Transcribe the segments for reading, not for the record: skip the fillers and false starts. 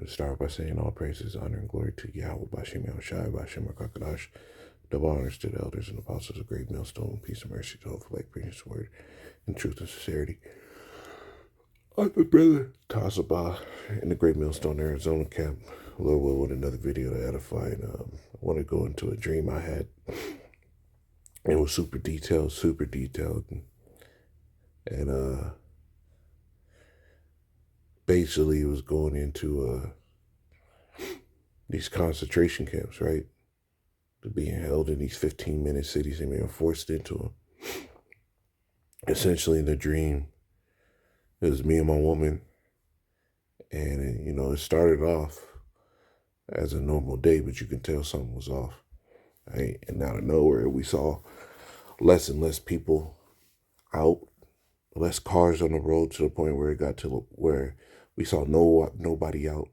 Start by saying all praises, honor, and glory to Yahweh, Bashem Yahushai, Bashem Rakakadash, double honors to the elders and apostles of Great Millstone, peace and mercy to all who like preaching his word in truth and sincerity. I'm the brother Tazabah in the Great Millstone, Arizona camp. Lord will with another video to edify. And I want to go into a dream I had. It was super detailed. And basically it was going into these concentration camps, right? To being held in these 15-minute cities and being forced into them. Essentially in the dream, it was me and my woman. And, it started off as a normal day, but you can tell something was off. Right? And out of nowhere, we saw less and less people out, less cars on the road, to the point where it got to where we saw nobody out,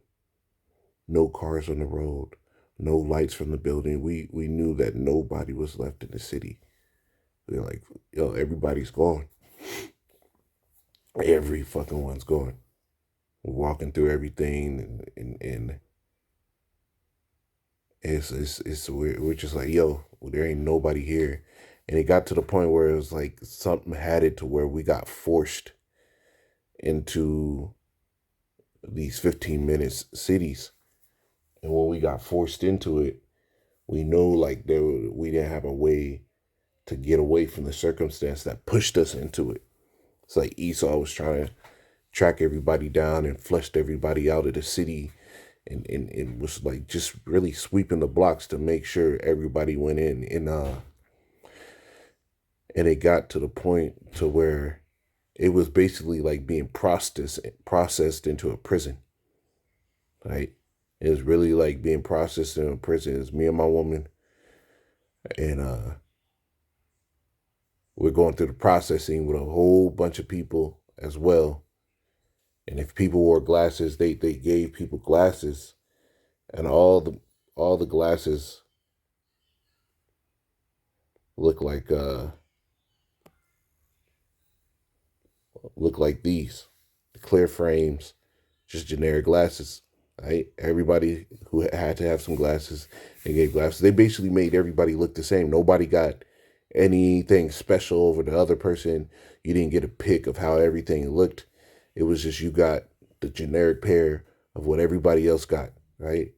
no cars on the road, no lights from the building. We knew that nobody was left in the city. We were like, yo, everybody's gone. Every fucking one's gone. We're walking through everything, and we're just like, yo, there ain't nobody here. And it got to the point where it was like something had it to where we got forced into these 15-minute cities. And when we got forced into it, we know like we didn't have a way to get away from the circumstance that pushed us into it. It's like Esau was trying to track everybody down and flushed everybody out of the city, and was like just really sweeping the blocks to make sure everybody went in. And it got to the point to where it was basically like being processed into a prison, right? It was really like being processed in a prison. It's me and my woman, and we're going through the processing with a whole bunch of people as well. And if people wore glasses, they gave people glasses, and all the glasses look like these, the clear frames, just generic glasses. Right? Everybody who had to have some glasses, they gave glasses. They basically made everybody look the same. Nobody got anything special over the other person. You didn't get a pick of how everything looked. It was just you got the generic pair of what everybody else got, right?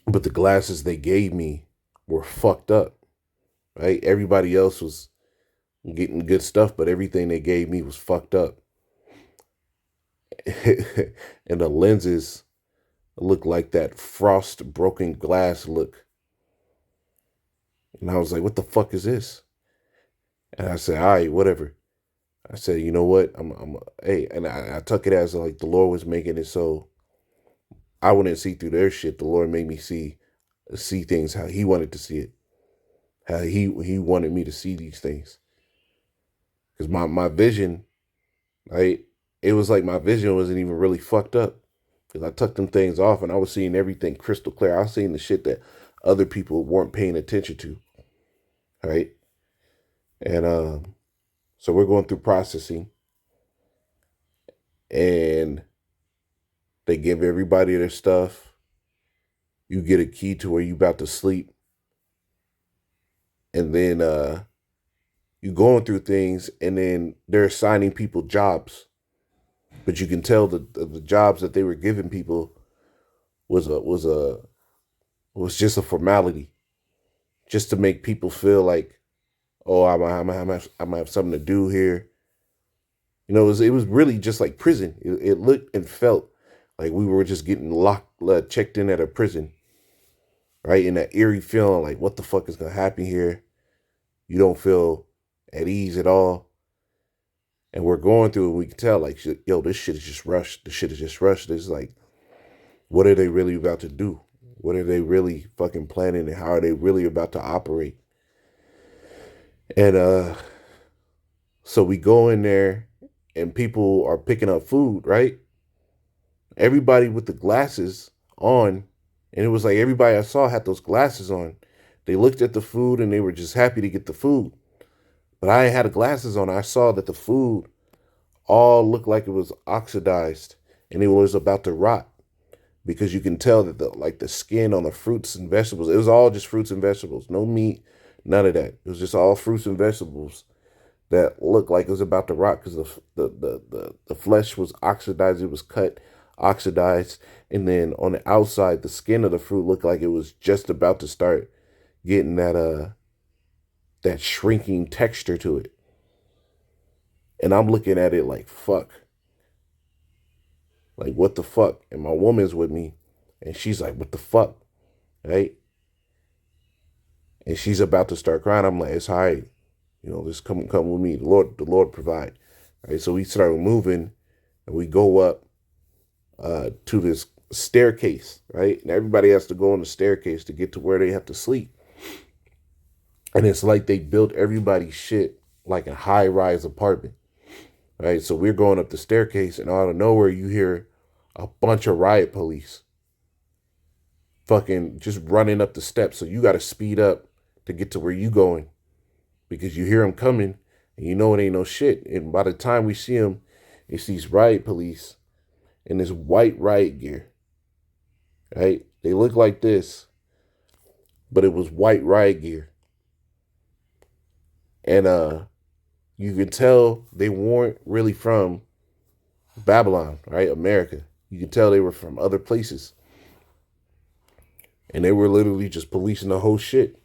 But the glasses they gave me were fucked up, right? Everybody else was getting good stuff, but everything they gave me was fucked up. And the lenses looked like that frost broken glass look. And I was like, what the fuck is this? And I said, all right, whatever. I said, you know what? Hey, and I took it as like the Lord was making it so I wouldn't see through their shit. The Lord made me see things how He wanted to see it, how He wanted me to see these things. Because my vision, right? It was like my vision wasn't even really fucked up, because I took them things off and I was seeing everything crystal clear. I was seeing the shit that other people weren't paying attention to, right? And so we're going through processing, and they give everybody their stuff. You get a key to where you about to sleep, and then you going through things, and then they're assigning people jobs, but you can tell the jobs that they were giving people was just a formality, just to make people feel like, oh, I'm gonna have something to do here. It was really just like prison. It looked and felt like we were just getting checked in at a prison, right? In that eerie feeling, like, what the fuck is gonna happen here? You don't feel at ease at all. And we're going through it. We can tell, like, yo, this shit is just rushed. This shit is just rushed. It's like, what are they really about to do? What are they really fucking planning, and how are they really about to operate? And so we go in there, and people are picking up food, right? Everybody with the glasses on, and it was like everybody I saw had those glasses on. They looked at the food and they were just happy to get the food. But I had the glasses on. I saw that the food all looked like it was oxidized and it was about to rot. because you can tell that the skin on the fruits and vegetables, it was all just fruits and vegetables, no meat, none of that. It was just all fruits and vegetables that looked like it was about to rot because the flesh was oxidized. It was cut, oxidized, and then on the outside, the skin of the fruit looked like it was just about to start getting that shrinking texture to it. And I'm looking at it like, fuck. Like, what the fuck? And my woman's with me, and she's like, what the fuck? Right? And she's about to start crying. I'm like, it's all right. Just come with me. The Lord provide. Right? So we start moving, and we go up to this staircase, right? And everybody has to go on the staircase to get to where they have to sleep. And it's like they built everybody's shit like a high-rise apartment. Right? So we're going up the staircase, and out of nowhere, you hear a bunch of riot police fucking just running up the steps. So you got to speed up to get to where you going because you hear them coming, and you know it ain't no shit. And by the time we see them, it's these riot police in this white riot gear. Right? They look like this, but it was white riot gear. And you could tell they weren't really from Babylon, right? America. You could tell they were from other places. And they were literally just policing the whole shit.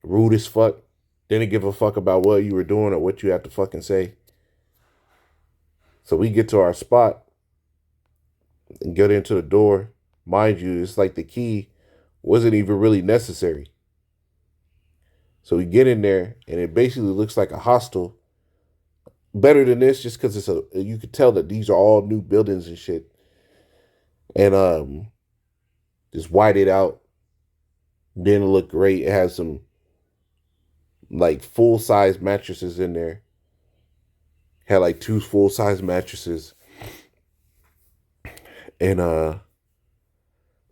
Rude as fuck. Didn't give a fuck about what you were doing or what you have to fucking say. So we get to our spot and get into the door. Mind you, it's like the key wasn't even really necessary. So we get in there, and it basically looks like a hostel. Better than this, just because you could tell that these are all new buildings and shit. And just whited out. Didn't look great. It has some like full-size mattresses in there. Had like 2 full-size mattresses. And my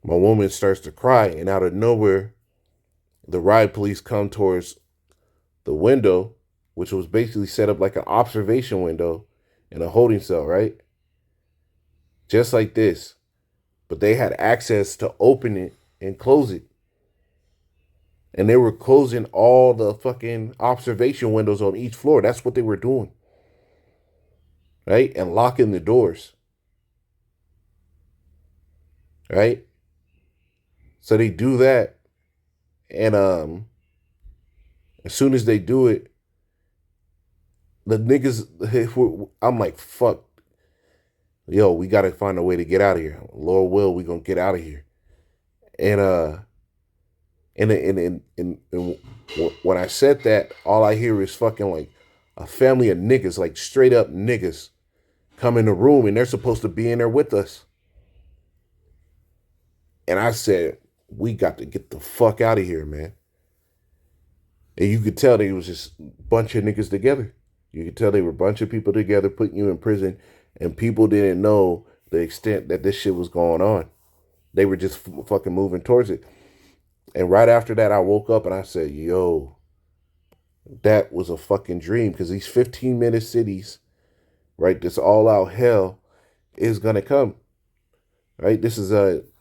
woman starts to cry, and out of nowhere, the riot police come towards the window, which was basically set up like an observation window in a holding cell, right? Just like this. But they had access to open it and close it. And they were closing all the fucking observation windows on each floor. That's what they were doing. Right? And locking the doors. Right? So they do that. And as soon as they do it, the niggas, I'm like, fuck. Yo, we got to find a way to get out of here. Lord will, we going to get out of here. And when I said that, all I hear is fucking like a family of niggas, like straight up niggas, come in the room, and they're supposed to be in there with us. And I said, we got to get the fuck out of here, man. And you could tell they was just a bunch of niggas together. You could tell they were a bunch of people together putting you in prison, and people didn't know the extent that this shit was going on. They were just fucking moving towards it. And right after that, I woke up and I said, yo, that was a fucking dream. Because these 15-minute cities, right, this all-out hell is going to come. Right? This is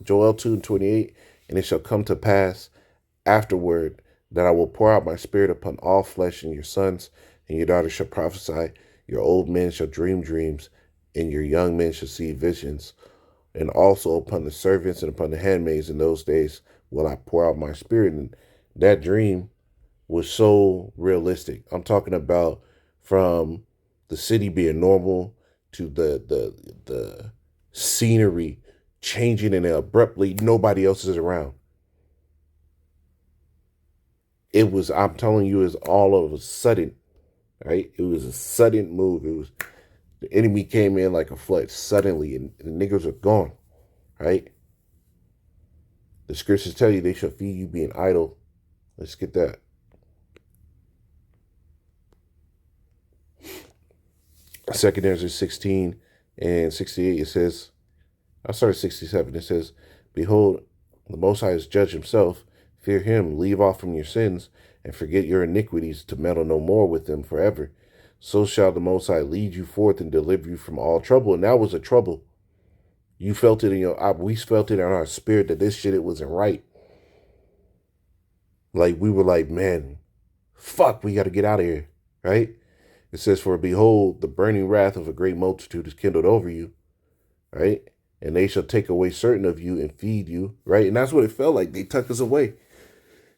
Joel 2:28. And it shall come to pass afterward that I will pour out my spirit upon all flesh, and your sons and your daughters shall prophesy. Your old men shall dream dreams, and your young men shall see visions. And also upon the servants and upon the handmaids in those days will I pour out my spirit. And that dream was so realistic. I'm talking about from the city being normal to the scenery changing, and abruptly nobody else is around. It was, I'm telling you, is all of a sudden, right? It was a sudden move. It was, the enemy came in like a flood suddenly, and the niggas are gone, right? The scriptures tell you they shall feed you being idle. Let's get that. Second Ezra 16 and 68, it says, I started 67, it says, behold, the Most High has judged himself. Fear him, leave off from your sins, and forget your iniquities, to meddle no more with them forever. So shall the Most High lead you forth and deliver you from all trouble. And that was a trouble. You felt it in we felt it in our spirit that this shit, it wasn't right. Like, we were like, man, fuck, we got to get out of here, right? It says, for behold, the burning wrath of a great multitude is kindled over you, right? And they shall take away certain of you and feed you, right? And that's what it felt like. They took us away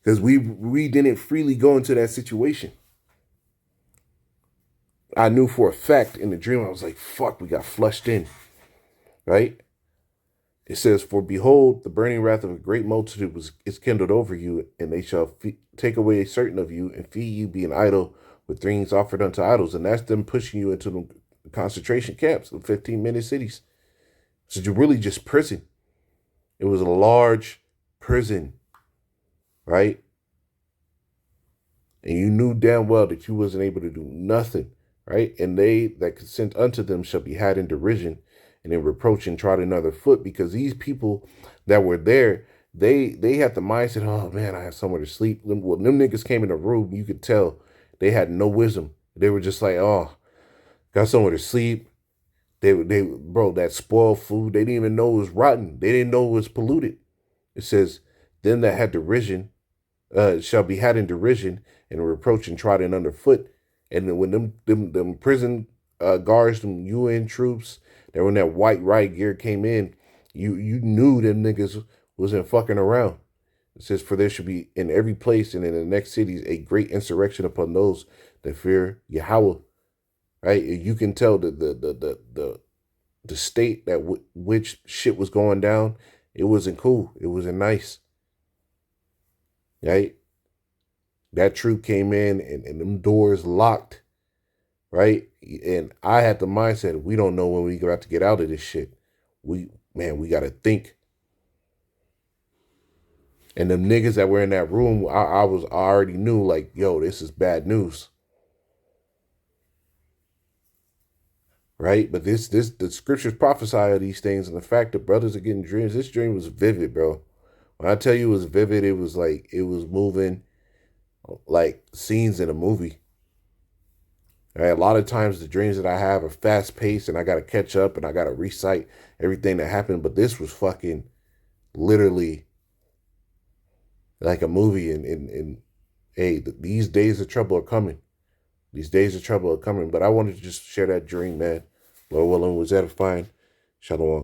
because we didn't freely go into that situation. I knew for a fact in the dream, I was like, fuck, we got flushed in, right? It says, for behold, the burning wrath of a great multitude is kindled over you, and they shall take away certain of you and feed you, being idle with things offered unto idols. And that's them pushing you into the concentration camps, the 15-minute cities. So you're really just prison. It was a large prison, right? And you knew damn well that you wasn't able to do nothing, right? And they that consent unto them shall be had in derision and in reproach and trodden under foot, because these people that were there, they had the mindset, oh man, I have somewhere to sleep. Well, them niggas came in the room, you could tell they had no wisdom. They were just like, oh, got somewhere to sleep. Bro, that spoiled food, they didn't even know it was rotten. They didn't know it was polluted. It says, them that had derision shall be had in derision and reproach and trodden underfoot. And then when them prison guards, them UN troops that were in that white riot gear came in, you knew them niggas wasn't fucking around. It says, for there should be in every place and in the next cities a great insurrection upon those that fear Yahweh. Right? You can tell the state that which shit was going down. It wasn't cool. It wasn't nice. Right? That troop came in and them doors locked. Right? And I had the mindset, we don't know when we got to get out of this shit. We got to think. And them niggas that were in that room, I already knew, like, yo, this is bad news. Right? But the scriptures prophesy of these things, and the fact that brothers are getting dreams, this dream was vivid, bro. When I tell you it was vivid, it was like, it was moving like scenes in a movie. Right? A lot of times the dreams that I have are fast paced and I got to catch up and I got to recite everything that happened. But this was fucking literally like a movie. And hey, these days of trouble are coming. These days of trouble are coming. But I wanted to just share that dream, man. Lord willing, was edifying. Shalom.